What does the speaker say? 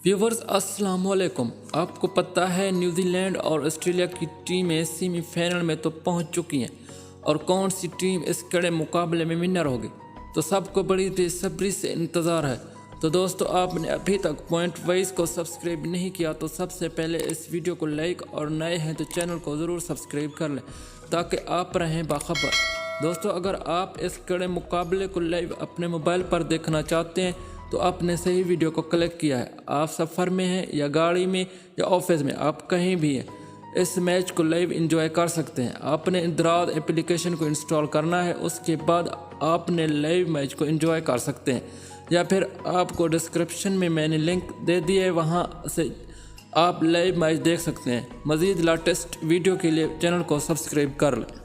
Viewers अस्सलाम वालेकुम। आपको पता है न्यूजीलैंड और ऑस्ट्रेलिया की टीमें सेमीफाइनल में तो पहुंच चुकी हैं और कौन सी टीम इस कड़े मुकाबले में विनर होगी, तो सबको बड़ी बेसब्री से इंतज़ार है। तो दोस्तों, आपने अभी तक पॉइंट वाइज को सब्सक्राइब नहीं किया तो सबसे पहले इस वीडियो को लाइक और नए हैं तो चैनल को ज़रूर सब्सक्राइब कर लें ताकि आप रहें बाखबर। दोस्तों, अगर आप इस कड़े मुकाबले को लाइव अपने मोबाइल पर देखना चाहते हैं तो आपने सही वीडियो को क्लिक किया है। आप सफ़र में हैं या गाड़ी में या ऑफिस में, आप कहीं भी हैं, इस मैच को लाइव एंजॉय कर सकते हैं। आपने इंद्राज एप्लीकेशन को इंस्टॉल करना है, उसके बाद आपने लाइव मैच को एंजॉय कर सकते हैं, या फिर आपको डिस्क्रिप्शन में मैंने लिंक दे दिया है, वहाँ से आप लाइव मैच देख सकते हैं। मज़ीद लेटेस्ट वीडियो के लिए चैनल को सब्सक्राइब कर लें।